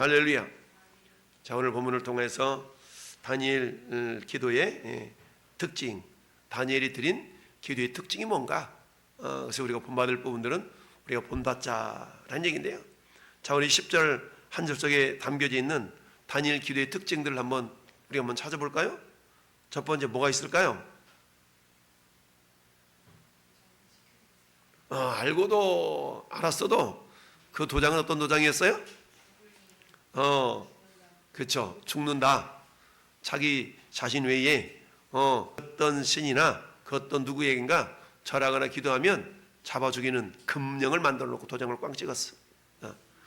할렐루야. 자, 오늘 본문을 통해서 다니엘 기도의 특징, 다니엘이 드린 기도의 특징이 뭔가, 그래서 우리가 본받을 부분들은 우리가 본받자라는 얘기인데요. 자, 우리 10절 한 절 속에 담겨져 있는 다니엘 기도의 특징들을 우리가 한번 찾아볼까요? 첫 번째 뭐가 있을까요? 알고도 알았어도 그 도장은 어떤 도장이었어요? 그렇죠. 죽는다. 자기 자신 외에 어떤 신이나 그 어떤 누구에겐가 절하거나 기도하면 잡아 죽이는 금령을 만들어 놓고 도장을 꽝 찍었어.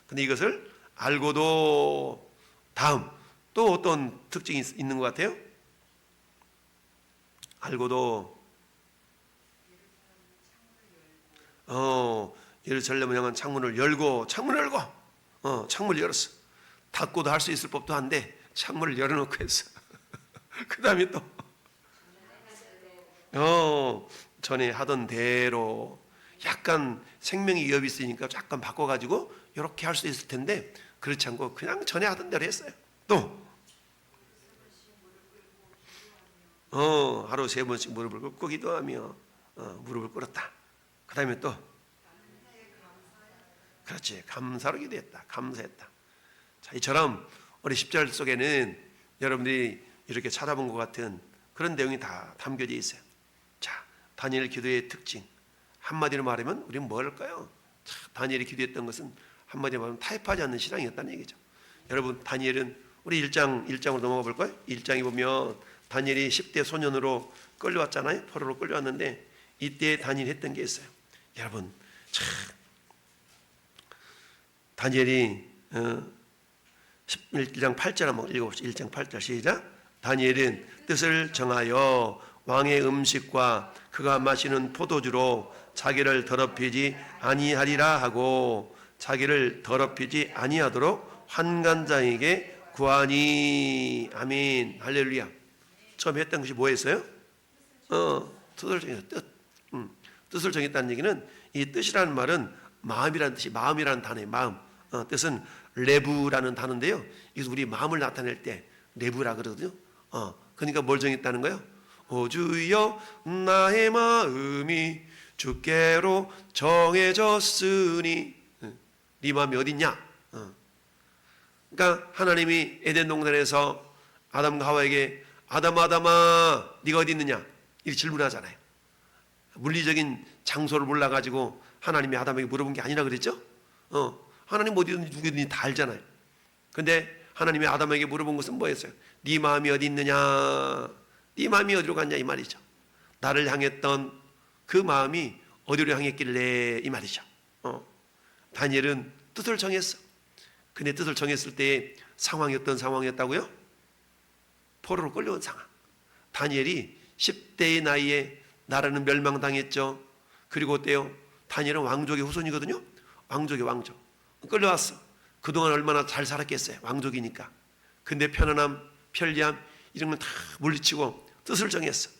근데 이것을 알고도 다음 또 어떤 특징이 있는 것 같아요? 알고도 예루살렘을 향한 창문을 열고 창문을 열었어. 닫고도 할 수 있을 법도 한데 창문을 열어놓고 했어. 그 다음에 또 전에 하던 대로 약간 생명의 위협이 있으니까 약간 바꿔가지고 이렇게 할 수 있을 텐데 그렇지 않고 그냥 전에 하던 대로 했어요. 또 하루 3번씩 무릎을 꿇고 기도하며 무릎을 꿇었다. 그 다음에 또 그렇지, 감사로 기도했다. 감사했다. 자, 이처럼 우리 10절 속에는 여러분들이 이렇게 찾아본 것 같은 그런 내용이 다 담겨져 있어요. 자, 다니엘 기도의 특징 한마디로 말하면 우리는 뭘까요? 자, 다니엘이 기도했던 것은 한마디로 말하면 타협하지 않는 신앙이었다는 얘기죠. 여러분, 다니엘은 우리 1장으로 넘어가 볼까요? 1장에 보면 다니엘이 10대 소년으로 끌려왔잖아요. 포로로 끌려왔는데 이때 다니엘이 했던 게 있어요. 여러분, 참 다니엘이 1장 8절 한번 읽어봅시다. 1장 8절 시작. 다니엘은 뜻을 정하여 왕의 음식과 그가 마시는 포도주로 자기를 더럽히지 아니하리라 하고 자기를 더럽히지 아니하도록 환관장에게 구하니. 아멘. 할렐루야. 처음 했던 것이 뭐였어요? 뜻을 정했어요. 뜻을 정했다는 얘기는 이 뜻이라는 말은 마음이라는 뜻이, 마음이라는 단어예요. 마음. 뜻은 레부라는 단어인데요. 이것은 우리 마음을 나타낼 때 레부라 그러거든요. 그러니까 뭘 정했다는 거예요? 오 주여 나의 마음이 주께로 정해졌으니. 네 마음이 어딨냐? 그러니까 하나님이 에덴 동산에서 아담과 하와에게 아담아 네가 어디 있느냐 이렇게 질문하잖아요. 물리적인 장소를 몰라가지고 하나님이 아담에게 물어본 게 아니라 그랬죠. 하나님 어디든지 누구든지 다 알잖아요. 근데 하나님이 아담에게 물어본 것은 뭐였어요? 네 마음이 어디 있느냐, 네 마음이 어디로 갔냐 이 말이죠. 나를 향했던 그 마음이 어디로 향했길래 이 말이죠. 다니엘은 뜻을 정했어. 근데 뜻을 정했을 때의 상황이 어떤 상황이었다고요? 포로로 끌려온 상황. 다니엘이 10대의 나이에 나라는 멸망당했죠. 그리고 어때요? 다니엘은 왕족의 후손이거든요. 왕족 끌려왔어. 그동안 얼마나 잘 살았겠어요. 왕족이니까. 근데 편안함, 편리함 이런 건 다 물리치고 뜻을 정했어.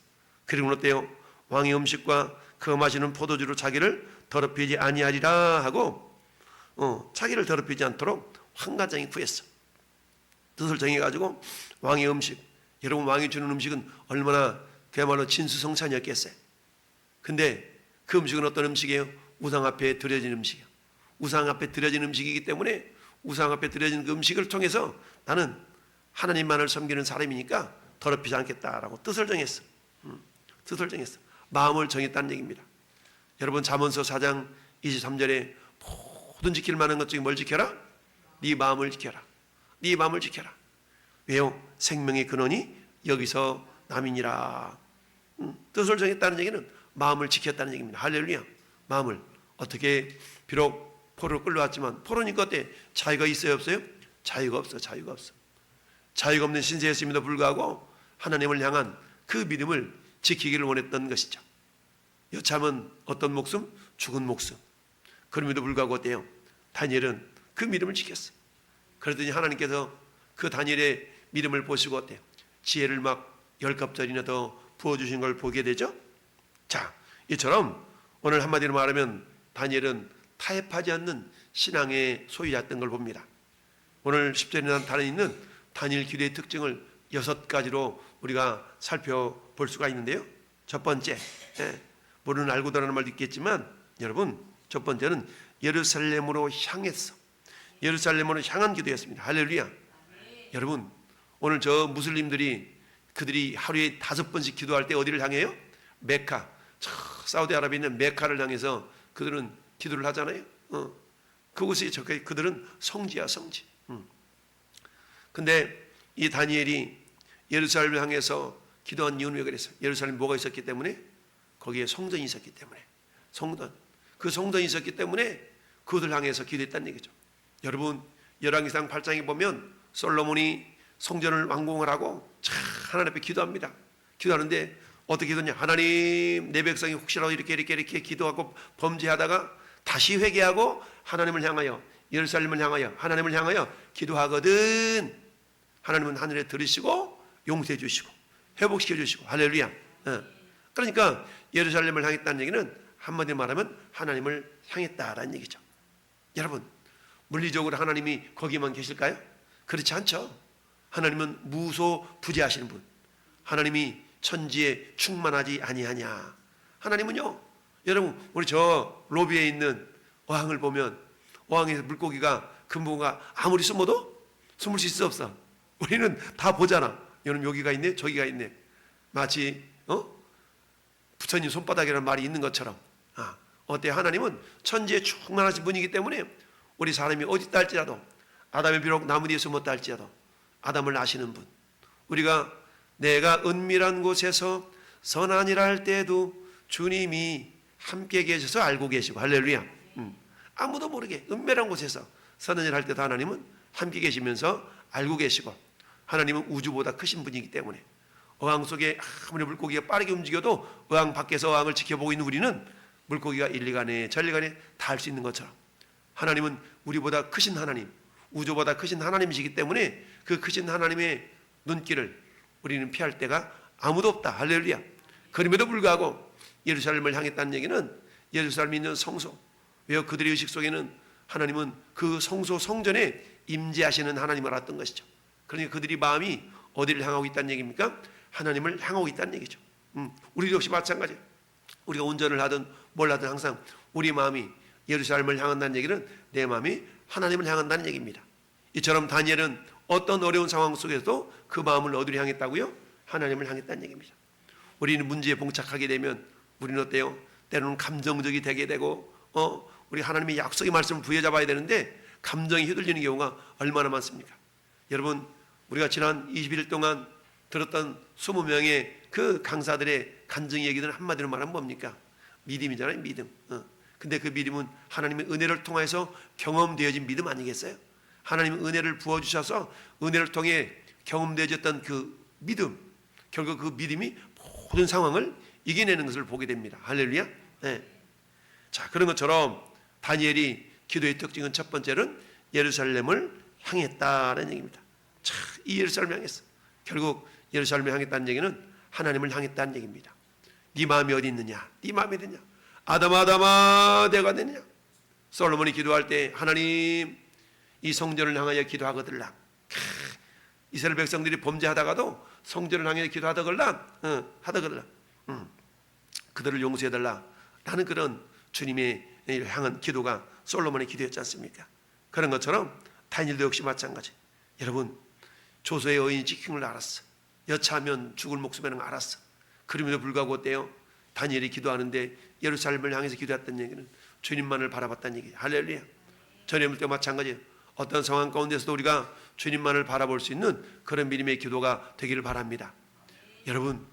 그리고 어때요? 왕의 음식과 그 마시는 포도주로 자기를 더럽히지 아니하리라 하고 자기를 더럽히지 않도록 환관장이 구했어. 뜻을 정해가지고 왕의 음식, 여러분 왕이 주는 음식은 얼마나 그야말로 진수성찬이었겠어요. 근데 그 음식은 어떤 음식이에요? 우상 앞에 드려진 음식이에요. 우상 앞에 드려진 음식이기 때문에 우상 앞에 드려진 그 음식을 통해서 나는 하나님만을 섬기는 사람이니까 더럽히지 않겠다라고 뜻을 정했어. 뜻을 정했어. 마음을 정했다는 얘기입니다. 여러분 잠언서 4장 23절에 모든 지킬 만한 것 중에 뭘 지켜라? 네 마음을 지켜라. 네 마음을 지켜라. 왜요? 생명의 근원이 여기서 남이니라. 뜻을 정했다는 얘기는 마음을 지켰다는 얘기입니다. 할렐루야. 마음을 어떻게, 비록 포로로 끌려왔지만 포로니까 어때? 자유가 있어요 없어요? 자유가 없어. 자유가 없는 신세였음에도 불구하고 하나님을 향한 그 믿음을 지키기를 원했던 것이죠. 여참은 어떤 목숨? 죽은 목숨. 그럼에도 불구하고 어때요? 다니엘은 그 믿음을 지켰어. 그랬더니 하나님께서 그 다니엘의 믿음을 보시고 어때요? 지혜를 막 10갑절이나 더 부어주신 걸 보게 되죠. 자, 이처럼 오늘 한마디로 말하면 다니엘은 타협하지 않는 신앙의 소유자였던 걸 봅니다. 오늘 10절에 달에 있는 다니엘 기도의 특징을 6가지로 우리가 살펴볼 수가 있는데요. 첫 번째, 모르는 알고도라는 말도 있겠지만 여러분, 첫 번째는 예루살렘으로 향했어. 예루살렘으로 향한 기도였습니다. 할렐루야. 여러분, 오늘 저 무슬림들이 그들이 하루에 5번씩 기도할 때 어디를 향해요? 메카, 사우디아라비아에 있는 메카를 향해서 그들은 기도를 하잖아요. 그곳이 그들은 성지야, 성지. 근데 이 다니엘이 예루살렘을 향해서 기도한 이유는 왜 그랬어요? 예루살렘에 뭐가 있었기 때문에? 거기에 성전이 있었기 때문에. 성전, 그 성전이 있었기 때문에 그들을 향해서 기도했다는 얘기죠. 여러분, 열왕기상 8장에 보면 솔로몬이 성전을 완공을 하고 하나님 앞에 기도합니다. 기도하는데 어떻게 기도냐? 하나님, 내 백성이 혹시라도 이렇게 기도하고 범죄하다가 다시 회개하고 하나님을 향하여, 예루살렘을 향하여, 하나님을 향하여 기도하거든 하나님은 하늘에 들으시고 용서해 주시고 회복시켜 주시고. 할렐루야. 그러니까 예루살렘을 향했다는 얘기는 한마디로 말하면 하나님을 향했다라는 얘기죠. 여러분, 물리적으로 하나님이 거기만 계실까요? 그렇지 않죠. 하나님은 무소부재하시는 분, 하나님이 천지에 충만하지 아니하냐. 하나님은요, 여러분, 우리 저 로비에 있는 어항을 보면 어항에서 물고기가 금붕어가 아무리 숨어도 숨을 수 있어 없어? 우리는 다 보잖아. 여러분, 여기가 있네 저기가 있네. 마치 부처님 손바닥이라는 말이 있는 것처럼. 어때? 하나님은 천지에 충만하신 분이기 때문에 우리 사람이 어디 있다 할지라도, 아담이 비록 나무 뒤에 숨었다 할지라도 아담을 아시는 분, 우리가 내가 은밀한 곳에서 선한 일 할 때에도 주님이 함께 계셔서 알고 계시고. 할렐루야. 아무도 모르게 은밀한 곳에서 선한 일 할 때도 하나님은 함께 계시면서 알고 계시고, 하나님은 우주보다 크신 분이기 때문에 어항 속에 아무리 물고기가 빠르게 움직여도 어항 밖에서 어항을 지켜보고 있는 우리는 물고기가 일리간에 전리간에 다 할 수 있는 것처럼 하나님은 우리보다 크신 하나님, 우주보다 크신 하나님이시기 때문에 그 크신 하나님의 눈길을 우리는 피할 데가 아무도 없다. 할렐루야. 그럼에도 불구하고 예루살렘을 향했다는 얘기는 예루살렘에 있는 성소, 왜 그들의 의식 속에는 하나님은 그 성소 성전에 임재하시는 하나님을 알았던 것이죠. 그러니까 그들이 마음이 어디를 향하고 있다는 얘기입니까? 하나님을 향하고 있다는 얘기죠. 우리도 역시 마찬가지예요. 우리가 운전을 하든 뭘 하든 항상 우리 마음이 예루살렘을 향한다는 얘기는 내 마음이 하나님을 향한다는 얘기입니다. 이처럼 다니엘은 어떤 어려운 상황 속에서도 그 마음을 어디를 향했다고요? 하나님을 향했다는 얘기입니다. 우리는 문제에 봉착하게 되면 우리는 어때요? 때로는 감정적이 되게 되고 우리 하나님의 약속의 말씀을 부여잡아야 되는데 감정이 휘둘리는 경우가 얼마나 많습니까? 여러분, 우리가 지난 21일 동안 들었던 20명의 그 강사들의 간증 얘기들은 한마디로 말하면 뭡니까? 믿음이잖아요. 믿음. 근데 그 믿음은 하나님의 은혜를 통해서 경험되어진 믿음 아니겠어요? 하나님은 은혜를 부어주셔서 은혜를 통해 경험되어졌던 그 믿음, 결국 그 믿음이 모든 상황을 이겨내는 것을 보게 됩니다. 할렐루야. 네. 자, 그런 것처럼 다니엘이 기도의 특징은 첫 번째는 예루살렘을 향했다는 얘기입니다. 자, 이 예루살렘을 향했어. 결국 예루살렘을 향했다는 얘기는 하나님을 향했다는 얘기입니다. 네 마음이 어디 있느냐? 네 마음이 어디 있느냐? 아담아 내가 어디 있느냐? 솔로몬이 기도할 때 하나님 이 성전을 향하여 기도하거들라. 이스라엘 백성들이 범죄하다가도 성전을 향해 기도하더걸라. 그들을 용서해달라. 라는 그런 주님의 향한 기도가 솔로몬의 기도였지 않습니까? 그런 것처럼 다니엘도 역시 마찬가지. 여러분, 조소의 여인이 지킨 걸 알았어. 여차하면 죽을 목숨에는 알았어. 그럼에도 불구하고 어때요? 다니엘이 기도하는데 예루살렘을 향해서 기도했던 얘기는 주님만을 바라봤다는 얘기예요. 할렐루야. 저녁 때 마찬가지예요. 어떤 상황 가운데서도 우리가 주님만을 바라볼 수 있는 그런 믿음의 기도가 되기를 바랍니다. 여러분,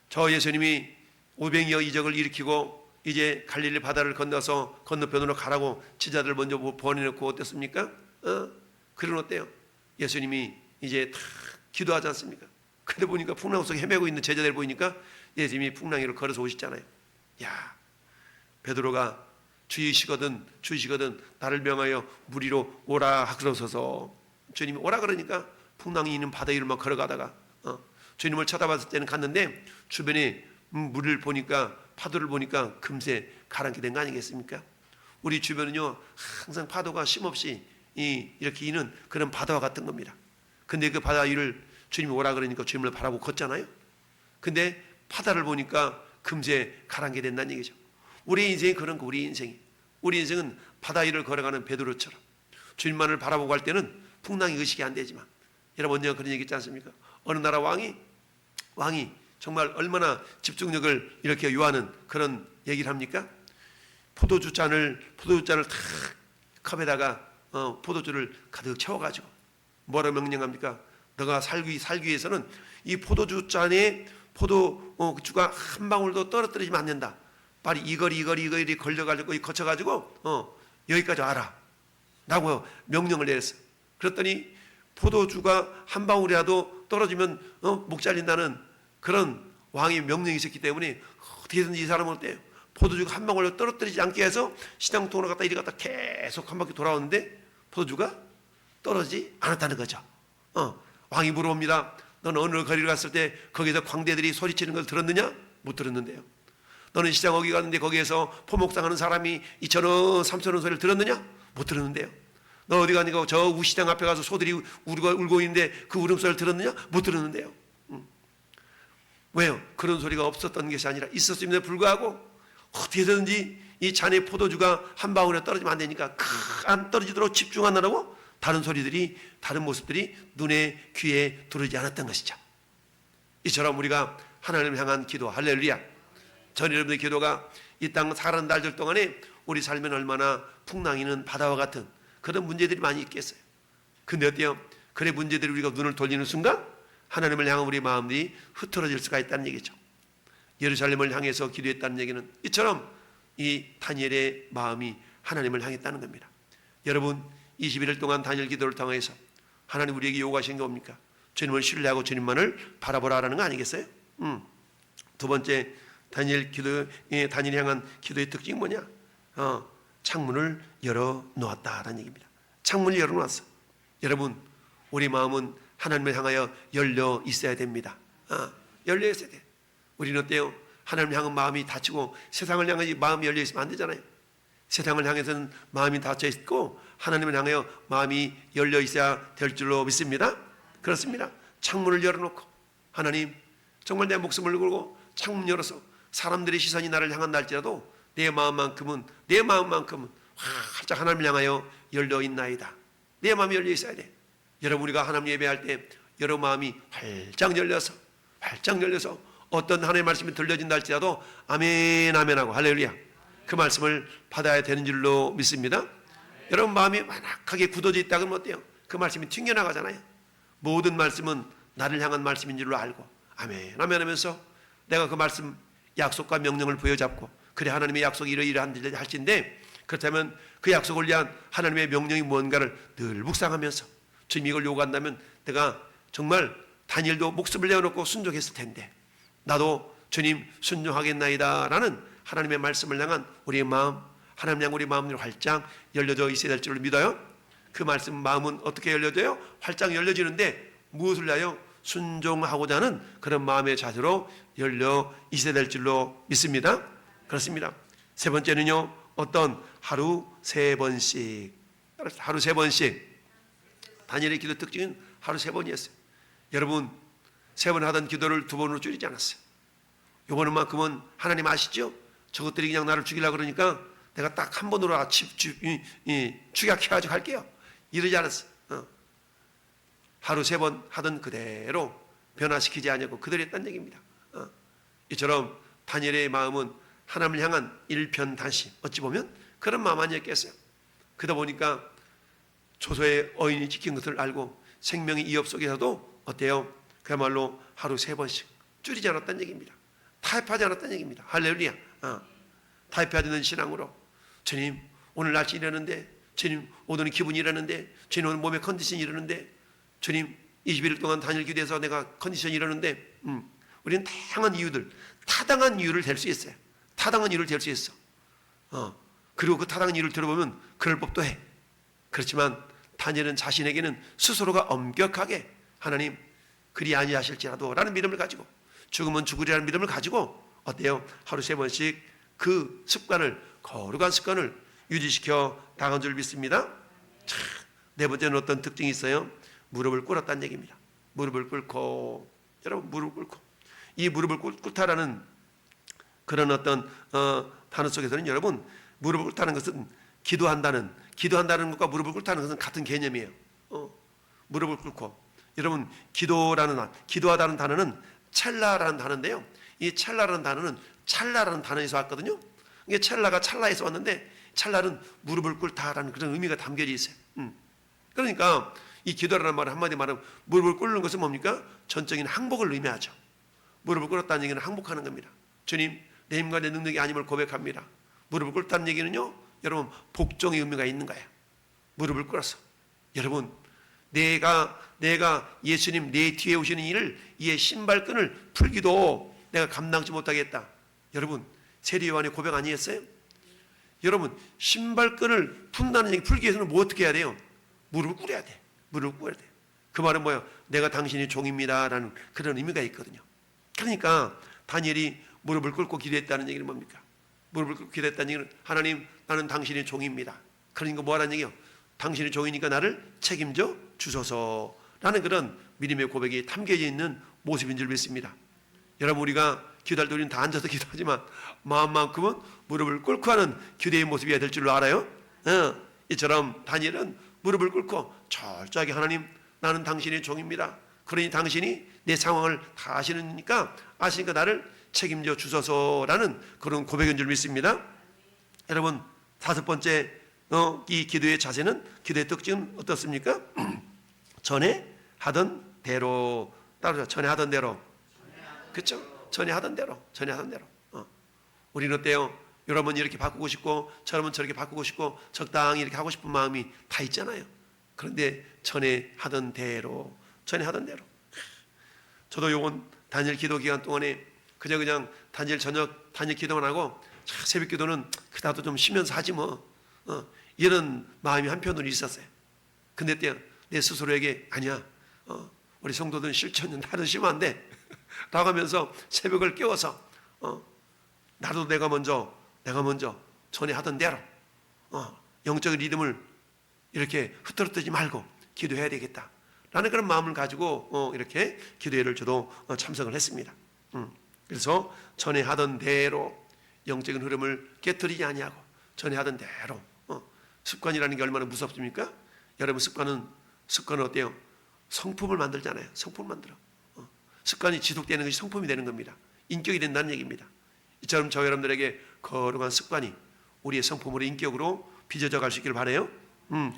저 예수님이 500여 이적을 일으키고 이제 갈릴리 바다를 건너서 건너편으로 가라고 제자들 먼저 보내놓고 어땠습니까? 그런 어때요? 예수님이 이제 다 기도하지 않습니까? 근데 보니까 풍랑 속에 헤매고 있는 제자들 보니까 예수님이 풍랑 위로 걸어서 오시잖아요. 야, 베드로가 주이시거든 나를 명하여 물 위로 오라 그러소서. 주님이 오라 그러니까 풍랑이 있는 바다 위로만 걸어가다가 주님을 쳐다봤을 때는 갔는데 주변에 물을 보니까, 파도를 보니까 금세 가라앉게 된 거 아니겠습니까? 우리 주변은요 항상 파도가 쉼없이 이렇게 이는 그런 바다와 같은 겁니다. 근데 그 바다 위를 주님이 오라 그러니까 주님을 바라보고 걷잖아요. 근데 바다를 보니까 금세 가라앉게 된다는 얘기죠. 우리 인생이 그런 거, 우리 인생은 바다 위를 걸어가는 베드로처럼 주님만을 바라보고 갈 때는 풍랑이 의식이 안 되지만, 여러분 언제가 그런 얘기 있지 않습니까? 어느 나라 왕이 정말 얼마나 집중력을 이렇게 요하는 그런 얘기를 합니까? 포도주잔을 탁 컵에다가 포도주를 가득 채워가지고 뭐라 명령합니까? 너가 살기 위해서는 이 포도주잔에 포도주가 한 방울도 떨어뜨리면 안 된다. 빨리 이거리 걸려가지고 거쳐가지고 여기까지 와라 라고 명령을 내렸어요. 그랬더니 포도주가 한 방울이라도 떨어지면 목 잘린다는 그런 왕의 명령이 있었기 때문에 어떻게든지 이 사람은 어때요? 포도주가 한 방울도 떨어뜨리지 않게 해서 시장통으로 갔다 이리 갔다 계속 한 바퀴 돌아오는데 포도주가 떨어지지 않았다는 거죠. 왕이 물어봅니다. 너는 어느 거리를 갔을 때 거기서 광대들이 소리치는 걸 들었느냐? 못 들었는데요. 너는 시장 어디 갔는데 거기에서 포목상하는 사람이 2,000원 3,000원 소리를 들었느냐? 못 들었는데요. 너 어디 가니까 저 우시장 앞에 가서 소들이 울고 있는데 그 울음소리를 들었느냐? 못 들었는데요. 왜요? 그런 소리가 없었던 것이 아니라 있었음에도 불구하고 어떻게든지 이 잔의 포도주가 한 방울에 떨어지면 안 되니까 안 떨어지도록 집중하느라고 다른 모습들이 눈에 귀에 들어오지 않았던 것이죠. 이처럼 우리가 하나님을 향한 기도, 할렐루야. 전 여러분의 기도가 이 땅 사는 날들 동안에 우리 삶엔 얼마나 풍랑이는 바다와 같은 그런 문제들이 많이 있겠어요. 근데 어때요? 그래 문제들이 우리가 눈을 돌리는 순간 하나님을 향한 우리 마음이 흐트러질 수가 있다는 얘기죠. 예루살렘을 향해서 기도했다는 얘기는 이처럼 이 다니엘의 마음이 하나님을 향했다는 겁니다. 여러분 21일 동안 다니엘 기도를 통해서 하나님 우리에게 요구하신 게 뭡니까? 주님을 신뢰하고 주님만을 바라보라라는 거 아니겠어요? 두 번째 다니엘 향한 기도의 특징이 뭐냐? 창문을 열어놓았다라는 얘기입니다. 창문을 열어놓았어. 여러분 우리 마음은 하나님을 향하여 열려 있어야 됩니다. 열려 있어야 돼. 우리는 어때요? 하나님을 향한 마음이 닫히고 세상을 향해 마음이 열려 있으면 안 되잖아요. 세상을 향해서는 마음이 닫혀 있고 하나님을 향하여 마음이 열려 있어야 될 줄로 믿습니다. 그렇습니다. 창문을 열어놓고 하나님 정말 내 목숨을 걸고 창문 열어서 사람들의 시선이 나를 향한다 할지라도 내 마음만큼은 활짝 하나님을 향하여 열려 있나이다. 내 마음이 열려 있어야 돼. 여러분 우리가 하나님 예배할 때 여러분 마음이 활짝 열려서 어떤 하나님의 말씀이 들려진다 할지라도 아멘 아멘 하고 할렐루야 그 말씀을 받아야 되는 줄로 믿습니다. 여러분 마음이 완악하게 굳어져 있다 그러면 어때요? 그 말씀이 튕겨나가잖아요. 모든 말씀은 나를 향한 말씀인 줄로 알고 아멘 아멘 하면서 내가 그 말씀 약속과 명령을 부여잡고 그래 하나님의 약속이 이러이러한 할진데 그렇다면 그 약속을 위한 하나님의 명령이 무언가를 늘 묵상하면서 주님 이걸 요구한다면 내가 정말 다니엘도 목숨을 내어놓고 순종했을 텐데 나도 주님 순종하겠나이다 라는 하나님의 말씀을 향한 우리의 마음 하나님 향 우리 마음이 활짝 열려져 있어야 될 줄을 믿어요. 그 말씀 마음은 어떻게 열려져요? 활짝 열려지는데 무엇을 위하여? 순종하고자 하는 그런 마음의 자세로 열려 있어야 될 줄로 믿습니다. 그렇습니다. 세 번째는요 하루 세 번씩 다니엘의 기도 특징은 하루 세 번이었어요. 여러분 세 번 하던 기도를 두 번으로 줄이지 않았어요. 요거는만큼은 하나님 아시죠? 저것들이 그냥 나를 죽이려고 그러니까 내가 딱 한 번으로 축약해가지고 할게요. 이러지 않았어요. 하루 세 번 하던 그대로 변화시키지 않고 그대로 했다는 얘기입니다. 이처럼 다니엘의 마음은 하나님을 향한 일편단심 어찌 보면 그런 마음 아니었겠어요. 그러다 보니까 초소의 어인이 지킨 것을 알고 생명의 이업 속에서도 어때요? 그야말로 하루 세 번씩 줄이지 않았다는 얘기입니다. 타협하지 않았다는 얘기입니다. 할렐루야. 타협하지 않는 신앙으로 주님 오늘 날씨 이러는데 주님 오늘 기분이 이러는데 주님 오늘 몸의 컨디션이 이러는데 주님 21일 동안 다니엘 기도해서 내가 컨디션이 이러는데 우리는 타당한 이유를 댈 수 있어요. 타당한 이유를 댈 수 있어. 그리고 그 타당한 이유를 들어보면 그럴 법도 해. 그렇지만 다니엘은 자신에게는 스스로가 엄격하게 하나님 그리 아니하실지라도 라는 믿음을 가지고 죽으면 죽으리라는 믿음을 가지고 어때요? 하루 세 번씩 그 습관을 거룩한 습관을 유지시켜 나간 줄 믿습니다. 참 네 번째는 어떤 특징이 있어요? 무릎을 꿇었다는 얘기입니다. 무릎을 꿇고, 여러분 무릎을 꿇고, 이 무릎을 꿇다라는 그런 어떤 단어 속에서는 여러분 무릎을 꿇다는 것은 기도한다는 것과 무릎을 꿇다는 것은 같은 개념이에요. 무릎을 꿇고, 여러분 기도하다는 단어는 찰라라는 단어인데요. 이 찰라라는 단어는 찰나라는 단어에서 왔거든요. 이게 찰나가 찰나에서 왔는데 찰나는 무릎을 꿇다라는 그런 의미가 담겨져 있어요. 그러니까 이 기도라는 말은 한마디 말하면 무릎을 꿇는 것은 뭡니까? 전적인 항복을 의미하죠. 무릎을 꿇었다는 얘기는 항복하는 겁니다. 주님, 내 힘과 내 능력이 아님을 고백합니다. 무릎을 꿇다는 얘기는요, 여러분 복종의 의미가 있는 거예요. 무릎을 꿇어서, 여러분 내가 예수님 내 뒤에 오시는 일을, 이의 신발끈을 풀기도 내가 감당치 못하겠다. 여러분 세리 요한의 고백 아니었어요? 여러분 신발끈을 푼다는 얘기, 풀기 위해서는 뭐 어떻게 해야 돼요? 무릎을 꿇어야 돼. 무릎을 꿇어야 돼. 그 말은 뭐예요? 내가 당신의 종입니다 라는 그런 의미가 있거든요. 그러니까 다니엘이 무릎을 꿇고 기도했다는 얘기는 뭡니까? 무릎을 꿇고 기도했다는 얘기는, 하나님 나는 당신의 종입니다. 그러니까 뭐라는 얘기요? 당신의 종이니까 나를 책임져 주소서라는 그런 믿음의 고백이 담겨져 있는 모습인 줄 믿습니다. 여러분 우리가 기도할 때 우리는 다 앉아서 기도하지만 마음만큼은 무릎을 꿇고 하는 기도의 모습이어야 될 줄로 알아요. 이처럼 다니엘은 무릎을 꿇고 철저하게, 하나님 나는 당신의 종입니다. 그러니 당신이 내 상황을 다 아시니까 나를 책임져 주소서라는 그런 고백인 줄 믿습니다. 여러분 다섯 번째 이 기도의 자세는, 기도의 특징은 어떻습니까? 전에 하던 대로 따르자. 전에 하던 대로. 그렇죠? 전에 하던 대로. 우리는 어때요? 여러분 이렇게 바꾸고 싶고, 저러면 저렇게 바꾸고 싶고, 적당히 이렇게 하고 싶은 마음이 다 있잖아요. 그런데 전에 하던 대로. 저도 요번 다니엘 기도 기간 동안에 그냥 다니엘 저녁 다니엘 기도만 하고, 새벽 기도는 그다도 좀 쉬면서 하지 뭐, 이런 마음이 한편으로 있었어요. 근데 내 스스로에게 아니야, 우리 성도들은 실천은 나도 쉬면 안 돼 라고 하면서 새벽을 깨워서 나도 내가 먼저 전에 하던 대로 영적인 리듬을 이렇게 흐트러뜨리지 말고 기도해야 되겠다 라는 그런 마음을 가지고 이렇게 기도회를 저도 참석을 했습니다. 그래서 전에 하던 대로 영적인 흐름을 깨트리지 아니하고 전에 하던 대로. 습관이라는 게 얼마나 무섭습니까? 여러분 습관은 어때요? 성품을 만들잖아요. 성품을 만들어. 습관이 지속되는 것이 성품이 되는 겁니다. 인격이 된다는 얘기입니다. 이처럼 저 여러분들에게 거룩한 습관이 우리의 성품으로, 인격으로 빚어져 갈 수 있기를 바라요.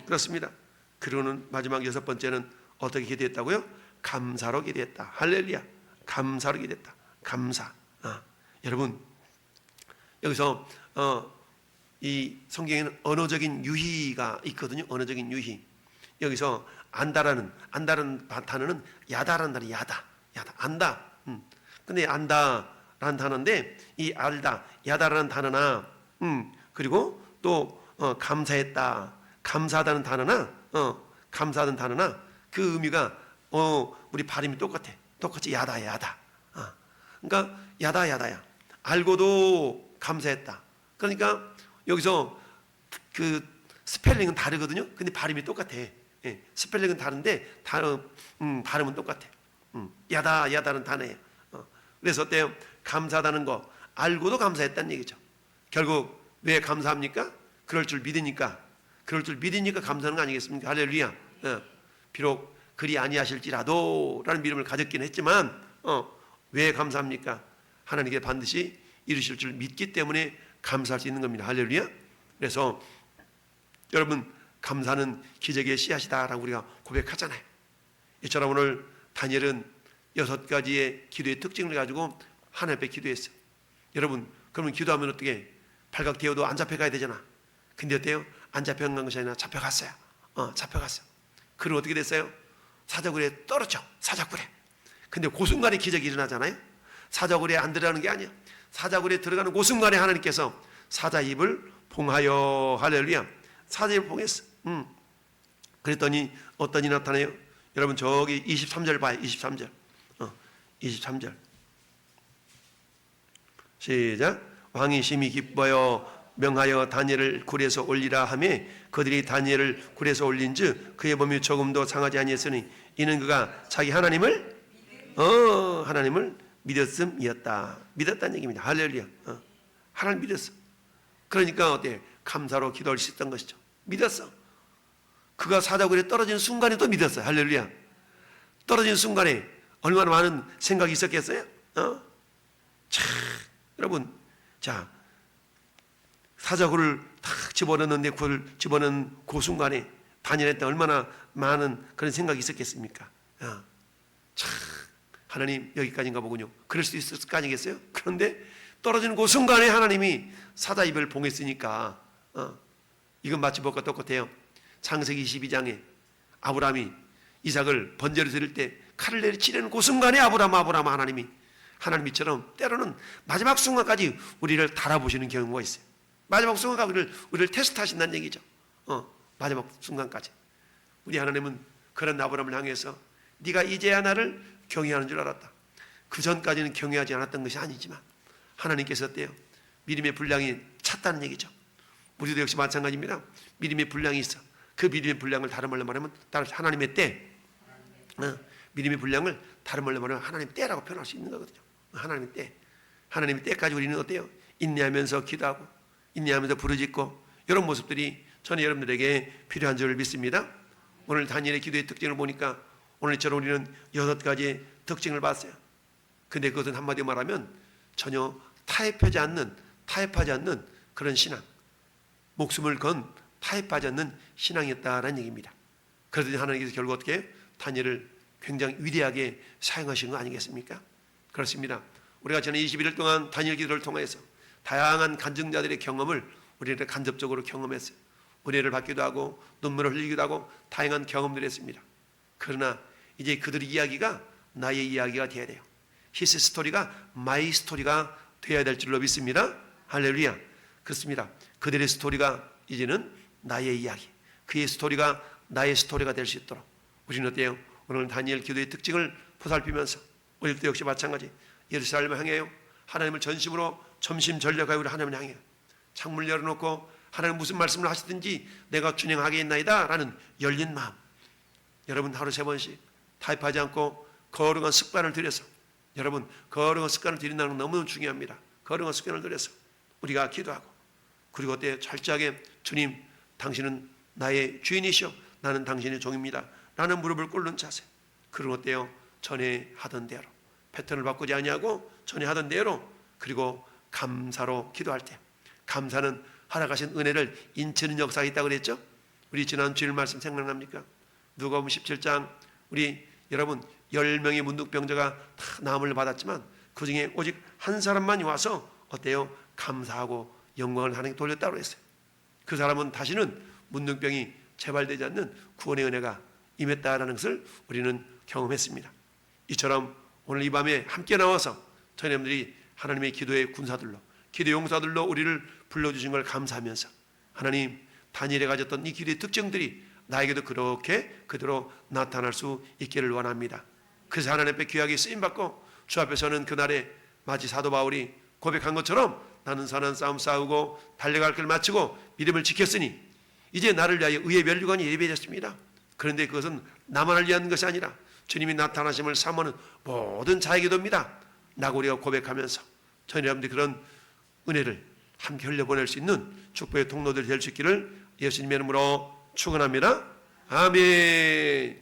그렇습니다. 그리고는 마지막 여섯 번째는 어떻게 기도했다고요? 감사로 기도했다. 할렐루야. 감사로 기도했다. 감사. 여러분 여기서 이 성경에는 언어적인 유희가 있거든요. 언어적인 유희. 여기서 안다라는 단어는 야다라는 단어. 야다. 안다. 근데 안다라는 단어인데, 이 알다, 야다라는 단어나 그리고 또 감사했다, 감사하다는 단어나 감사하다는 단어나 그 의미가 우리 발음이 똑같이 야다. 그러니까 야다야. 알고도 감사했다. 그러니까 여기서 그 스펠링은 다르거든요. 근데 발음이 똑같아. 스펠링은 다른데 발음은 똑같아. 야다는 단어예요. 그래서 어때요? 감사하다는 거, 알고도 감사했다는 얘기죠. 결국 왜 감사합니까? 그럴 줄 믿으니까 감사하는 거 아니겠습니까? 할렐루야. 비록 그리 아니하실지라도 라는 믿음을 가졌긴 했지만 왜 감사합니까? 하나님께 반드시 이루실 줄 믿기 때문에 감사할 수 있는 겁니다. 할렐루야. 그래서 여러분 감사는 기적의 씨앗이다라고 우리가 고백하잖아요. 이처럼 오늘 다니엘은 6가지의 기도의 특징을 가지고 하나님 앞에 기도했어요. 여러분 그러면 기도하면 어떻게, 발각되어도 안 잡혀가야 되잖아. 근데 어때요? 안 잡혀간 것이 아니라 잡혀갔어요. 그리고 어떻게 됐어요? 사자굴에 떨어져. 사자굴에. 근데 그 순간에 기적이 일어나잖아요. 사자굴에 안 들어가는 게 아니야. 사자굴에 들어가는 그 순간에 하나님께서 사자 입을 봉하여, 할렐루야, 사자 입을 봉했어. 그랬더니 어떤 일이 나타나요? 여러분 저기 23절 봐요. 23절 시작. 왕이 심히 기뻐요 명하여 다니엘을 굴에서 올리라 하며 그들이 다니엘을 굴에서 올린즉 그의 몸이 조금도 상하지 아니했으니 이는 그가 자기 하나님을 믿었음이었다. 믿었다는 얘기입니다. 할렐루야. 하나님 믿었어. 그러니까 어때? 감사로 기도할 수 있던 것이죠. 믿었어. 그가 사자굴에 떨어지는 순간에 또 믿었어요. 할렐루야. 떨어지는 순간에 얼마나 많은 생각이 있었겠어요? 여러분, 자, 사자굴을 탁 집어넣는데 그걸 집어넣은 그 순간에 다니엘한테 얼마나 많은 그런 생각이 있었겠습니까? 하나님 여기까지인가 보군요. 그럴 수 있을 거 아니겠어요? 그런데 떨어지는 그 순간에 하나님이 사자 입을 봉했으니까 이건 마치 뭐가 똑같아요. 창세기 22장에 아브라함이 이삭을 번제로 드릴 때 칼을 내리치려는 그 순간에 아브라함 하나님이처럼 때로는 마지막 순간까지 우리를 달아보시는 경우가 있어요. 마지막 순간까지 우리를 테스트하신다는 얘기죠. 마지막 순간까지 우리 하나님은 그런 아브라함을 향해서 네가 이제야 나를 경외하는 줄 알았다. 그 전까지는 경외하지 않았던 것이 아니지만 하나님께서 어때요? 믿음의 분량이 찼다는 얘기죠. 우리도 역시 마찬가지입니다. 믿음의 분량이 있어. 그 믿음의 분량을 다른 말로 말하면 하나님의 때, 믿음의 분량을 다른 말로 말하면 하나님의 때라고 표현할 수 있는 거거든요. 하나님의 때, 하나님의 때까지 우리는 어때요? 인내하면서 기도하고 인내하면서 부르짖고 이런 모습들이 저는 여러분들에게 필요한 줄 믿습니다. 오늘 다니엘의 기도의 특징을 보니까 오늘처럼 우리는 6가지의 특징을 봤어요. 근데 그것은 한마디로 말하면 전혀 타협하지 않는 그런 신앙, 목숨을 건 타협하지 않는 신앙이었다라는 얘기입니다. 그러더니 하나님께서 결국 어떻게 다니엘을 굉장히 위대하게 사용하신 거 아니겠습니까? 그렇습니다. 우리가 지난 21일 동안 다니엘 기도를 통해서 다양한 간증자들의 경험을 우리는 간접적으로 경험했어요. 은혜를 받기도 하고 눈물을 흘리기도 하고 다양한 경험들을 했습니다. 그러나 이제 그들의 이야기가 나의 이야기가 되어야 돼요. His 스토리가 my 스토리가 되어야 될 줄로 믿습니다. 할렐루야. 그렇습니다. 그들의 스토리가 이제는 나의 이야기, 그의 스토리가 나의 스토리가 될 수 있도록 우리는 어때요? 오늘 다니엘 기도의 특징을 보살피면서 우리도 역시 마찬가지 예루살렘을 향해요. 하나님을 전심으로 전심전력하여 우리 하나님을 향해요. 창문을 열어놓고 하나님 무슨 말씀을 하시든지 내가 준행하겠나이다 라는 열린 마음. 여러분 하루 3번씩 타협하지 않고 거룩한 습관을 들여서 여러분 거룩한 습관을 들인다는 건 너무 중요합니다. 거룩한 습관을 들여서 우리가 기도하고 그리고 어때요? 철저하게 주님 당신은 나의 주인이시오. 나는 당신의 종입니다. 라는 무릎을 꿇는 자세. 그리고 어때요? 전에 하던 대로 패턴을 바꾸지 아니하고 전에 하던 대로 그리고 감사로 기도할 때 감사는 허락하신 은혜를 인치는 역사가 있다고 그랬죠? 우리 지난 주일 말씀 생각납니까? 누가복음 17장 우리 여러분 10명의 문둥병자가 다 나음을 받았지만 그 중에 오직 한 사람만 와서 어때요? 감사하고 영광을 하나님께 돌렸다고 했어요. 그 사람은 다시는 문둥병이 재발되지 않는 구원의 은혜가 임했다라는 것을 우리는 경험했습니다. 이처럼 오늘 이 밤에 함께 나와서 저희들이 하나님의 기도의 군사들로 기도 용사들로 우리를 불러주신 걸 감사하면서 하나님 다니엘이 가졌던 이 기도의 특징들이 나에게도 그렇게 그대로 나타날 수 있기를 원합니다. 그래서 하나님 앞에 귀하게 쓰임받고 주 앞에 서는 그날에 마치 사도 바울이 고백한 것처럼 나는 선한 싸움 싸우고 달려갈 길 마치고 믿음을 지켰으니 이제 나를 위하여 의의 면류관이 예배됐습니다. 그런데 그것은 나만을 위한 것이 아니라 주님이 나타나심을 사모하는 모든 자에게 돕니다. 라고 우리가 고백하면서 저희 여러분들이 그런 은혜를 함께 흘려보낼 수 있는 축복의 통로들이 될 수 있기를 예수님의 이름으로 축원합니다. 아멘.